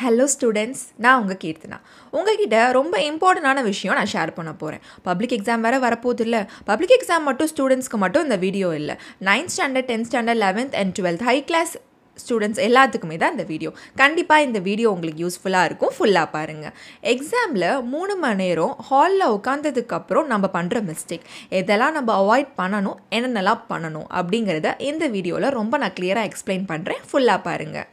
Hello students, நான் உங்கள் கீர்த்தனா. உங்ககிட்ட ரொம்ப இம்பார்ட்டண்டான விஷயம் நான் ஷேர் பண்ண போகிறேன். பப்ளிக் எக்ஸாம் வேறு வரப்போகுது இல்லை. பப்ளிக் எக்ஸாம் மட்டும் ஸ்டூடெண்ட்ஸ்க்கு மட்டும் இந்த வீடியோ இல்லை. 9th standard 10th standard 11th and 12th high class students எல்லாத்துக்குமே தான் இந்த வீடியோ. கண்டிப்பாக இந்த வீடியோ உங்களுக்கு யூஸ்ஃபுல்லாக இருக்கும். ஃபுல்லாக பாருங்கள். எக்ஸாமில் 3 மணி நேரம் ஹாலில் உட்காந்ததுக்கப்புறம் நம்ம பண்ணுற மிஸ்டேக் எதெல்லாம் நம்ம அவாய்ட் பண்ணணும், என்னென்னலாம் பண்ணணும் அப்படிங்கிறத இந்த வீடியோவில் ரொம்ப நான் கிளியராக எக்ஸ்பிளைன் பண்ணுறேன். ஃபுல்லாக பாருங்கள்.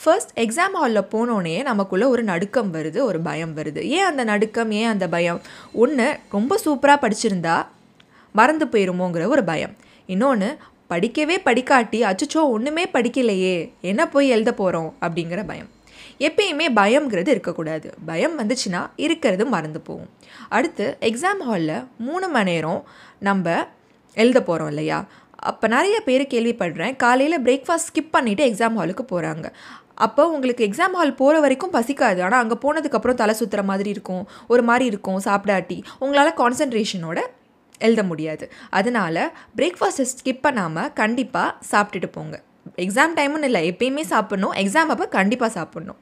ஃபர்ஸ்ட், எக்ஸாம் ஹாலில் போனோடனே நமக்குள்ளே ஒரு நடுக்கம் வருது, ஒரு பயம் வருது. ஏன் அந்த நடுக்கம், ஏன் அந்த பயம்? ஒன்று, ரொம்ப சூப்பராக படிச்சிருந்தா மறந்து போயிருமோங்கிற ஒரு பயம். இன்னொன்று, படிக்கவே படிக்காட்டி அச்சோ ஒன்றுமே படிக்கலையே, என்ன போய் எழுத போகிறோம் அப்படிங்கிற பயம். எப்பயுமே பயம்ங்கிறது இருக்கக்கூடாது. பயம் வந்துச்சுன்னா இருக்கிறது மறந்து போகும். அடுத்து, எக்ஸாம் ஹாலில் 3 மணி நேரம் நம்ம எழுத போகிறோம் இல்லையா? அப்போ நிறைய பேர் கேள்விப்படுறேன், காலையில் பிரேக்ஃபாஸ்ட் ஸ்கிப் பண்ணிவிட்டு எக்ஸாம் ஹாலுக்கு போகிறாங்க. அப்போ உங்களுக்கு எக்ஸாம் ஹால் போகிற வரைக்கும் பசிக்காது, ஆனால் அங்கே போனதுக்கப்புறம் தலை சுற்றுற மாதிரி இருக்கும், ஒரு மாதிரி இருக்கும். சாப்பிடாட்டி உங்களால் கான்சன்ட்ரேஷனோட எழுத முடியாது. அதனால் பிரேக்ஃபாஸ்ட்டை ஸ்கிப் பண்ணாமல் கண்டிப்பாக சாப்பிட்டுட்டு போங்க. எக்ஸாம் டைமுன்னு இல்லை, எப்பயுமே சாப்பிட்ணும். எக்ஸாம் அப்போ கண்டிப்பாக சாப்பிட்ணும்.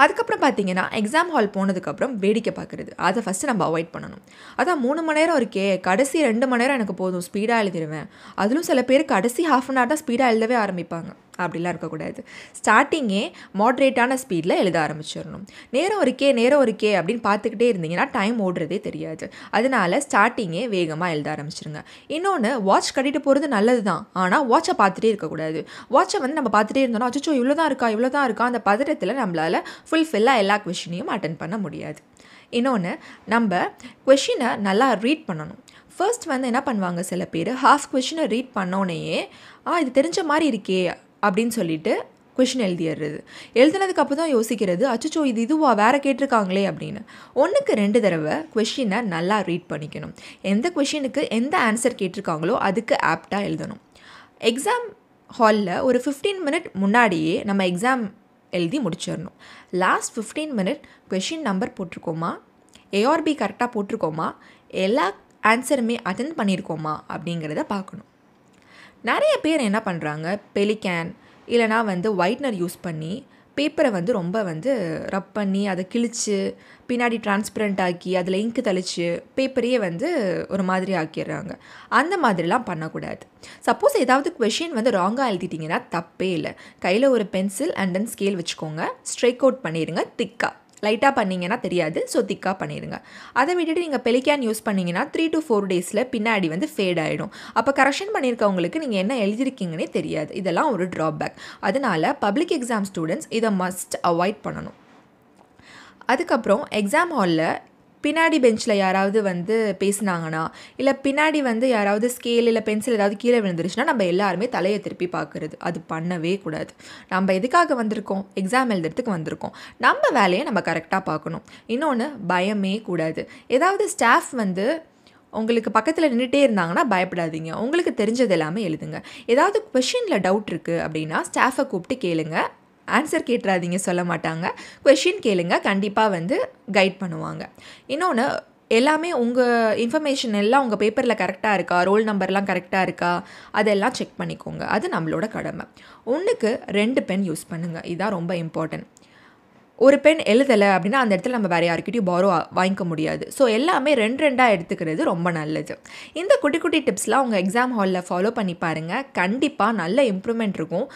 அதுக்கப்புறம் பார்த்தீங்கன்னா, எக்ஸாம் ஹால் போனதுக்கப்புறம் வேடிக்கை பார்க்குறது, அதை ஃபஸ்ட்டு நம்ம அவாய்ட் பண்ணணும். அதான் 3 மணி நேரம் இருக்கே, கடைசி 2 மணி நேரம் எனக்கு போதும், ஸ்பீடாக எழுதிடுவேன். அதிலும் சில பேர் கடைசி ½ அன் ஹவர் தான் ஸ்பீடாக எழுதவே ஆரம்பிப்பாங்க. அப்படிலாம் இருக்கக்கூடாது. ஸ்டார்டிங்கே மாட்ரேட்டான ஸ்பீடில் எழுத ஆரம்பிச்சிடணும். நேரம் இருக்கே அப்படின்னு பார்த்துக்கிட்டே இருந்தீங்கன்னா டைம் ஓடுறதே தெரியாது. அதனால ஸ்டார்டிங்கே வேகமாக எழுத ஆரம்பிச்சிருங்க. இன்னொன்று, வாட்ச் கட்டிட்டு போகிறது நல்லது தான், ஆனால் வாட்சை பார்த்துட்டே இருக்கக்கூடாது. வாட்சை நம்ம பார்த்துட்டே இருந்தோம்னா அச்சோ இவ்வளோ தான் இருக்கா, அந்த பதட்டத்தில் நம்மளால் ஃபுல்ஃபில்லாக எல்லா கொஷினையும் அட்டென்ட் பண்ண முடியாது. இன்னொன்று, நம்ம கொஷினை நல்லா ரீட் பண்ணணும். ஃபர்ஸ்ட் என்ன பண்ணுவாங்க, சில பேர் ஹாஃப் கொஷினை ரீட் பண்ணோன்னே இது தெரிஞ்ச மாதிரி இருக்கே அப்படின்னு சொல்லிட்டு கொஷின் எழுதிடுறது. எழுதுனதுக்கப்புறம் தான் யோசிக்கிறது, அச்சோ இது இதுவா வேறு கேட்டிருக்காங்களே அப்படின்னு. 1க்கு 2 தடவை கொஷினை நல்லா ரீட் பண்ணிக்கணும். எந்த கொஷினுக்கு எந்த ஆன்சர் கேட்டிருக்காங்களோ அதுக்கு ஆப்டாக எழுதணும். எக்ஸாம் ஹாலில் ஒரு 15 மினிட் முன்னாடியே நம்ம எக்ஸாம் எழுதி முடிச்சிடணும். லாஸ்ட் 15 மினிட் கொஷின் நம்பர் போட்டிருக்கோமா, ஏஆர்பி கரெக்டாக போட்டிருக்கோமா, எல்லா ஆன்சருமே அட்டென்ட் பண்ணியிருக்கோமா அப்படிங்கிறத பார்க்கணும். நிறைய பேர் என்ன பண்ணுறாங்க, பெலிகேன் இல்லைனா ஒயிட்னர் யூஸ் பண்ணி பேப்பரை ரொம்ப ரப் பண்ணி அதை கிழித்து பின்னாடி டிரான்ஸ்பரண்ட் ஆக்கி அதில் இங்கு தெளித்து பேப்பரையே ஒரு மாதிரி ஆக்கிடுறாங்க. அந்த மாதிரிலாம் பண்ணக்கூடாது. சப்போஸ் ஏதாவது கொஷின் ராங்காக எழுதிட்டிங்கன்னா தப்பே இல்லை. கையில் ஒரு பென்சில் அண்ட் தென் ஸ்கேல் வச்சுக்கோங்க, ஸ்ட்ரைக் அவுட் பண்ணிடுங்க. திக்காக லைட்டாக பண்ணிங்கன்னா தெரியாது, ஸோ திக்காக பண்ணிடுங்க. அதை விட்டுட்டு நீங்கள் பெலிகேன் யூஸ் பண்ணிங்கன்னா 3 to 4 டேஸில் பின்னாடி ஃபேட் ஆகிடும். அப்போ கரெக்ஷன் பண்ணியிருக்கவங்களுக்கு நீங்கள் என்ன எழுதிருக்கீங்கன்னே தெரியாது. இதெல்லாம் ஒரு ட்ராபேக். அதனால் பப்ளிக் எக்ஸாம் ஸ்டூடெண்ட்ஸ் இதை மஸ்ட் அவாய்ட் பண்ணணும். அதுக்கப்புறம் எக்ஸாம் ஹாலில் பின்னாடி பெஞ்சில் யாராவது பேசினாங்கன்னா, இல்லை பின்னாடி யாராவது ஸ்கேல் இல்லை பென்சில் ஏதாவது கீழே விழுந்துருச்சுன்னா நம்ம எல்லாருமே தலையை திருப்பி பார்க்குறது, அது பண்ணவே கூடாது. நம்ம எதுக்காக வந்திருக்கோம், எக்ஸாம் எழுதுறதுக்கு வந்திருக்கோம். நம்ம வேலையை நம்ம கரெக்டாக பார்க்கணும். இன்னொன்று, பயமே கூடாது. ஏதாவது ஸ்டாஃப் உங்களுக்கு பக்கத்தில் நின்றுட்டே இருந்தாங்கன்னா பயப்படாதீங்க, உங்களுக்கு தெரிஞ்சது எல்லாமே எழுதுங்க. ஏதாவது கொஷினில் டவுட் இருக்குது அப்படின்னா ஸ்டாஃபை கூப்பிட்டு கேளுங்க. ஆன்சர் கேட்டுறாதீங்க, சொல்ல மாட்டாங்க. கொஷின் கேளுங்க, கண்டிப்பாக கைட் பண்ணுவாங்க. இன்னொன்று, எல்லாமே உங்கள் இன்ஃபர்மேஷன் எல்லாம் உங்கள் பேப்பரில் கரெக்டாக இருக்கா, ரோல் நம்பர்லாம் கரெக்டாக இருக்கா, அதெல்லாம் செக் பண்ணிக்கோங்க. அது நம்மளோட கடமை. 1க்கு 2 பென் யூஸ் பண்ணுங்கள், இதுதான் ரொம்ப இம்பார்ட்டன்ட். ஒரு பென் எழுதலை அப்படின்னா அந்த இடத்துல நம்ம வேறு யாருக்கிட்டையும் பாரோ வாங்கிக்க முடியாது. ஸோ எல்லாமே 2 எடுத்துக்கிறது ரொம்ப நல்லது. இந்த குட்டி குட்டி டிப்ஸ்லாம் உங்கள் எக்ஸாம் ஹாலில் ஃபாலோ பண்ணி பாருங்கள். கண்டிப்பாக நல்ல இம்ப்ரூவ்மெண்ட் இருக்கும்.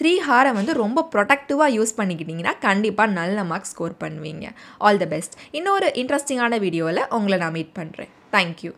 3 ஹாரை ரொம்ப ப்ரொடக்டிவாக யூஸ் பண்ணிக்கிட்டிங்கன்னா கண்டிப்பாக நல்ல மார்க்ஸ் ஸ்கோர் பண்ணுவீங்க. All the best. இன்னொரு இன்ட்ரெஸ்டிங்கான வீடியோவில் உங்களை நான் மீட் பண்ணுறேன். தேங்க்யூ.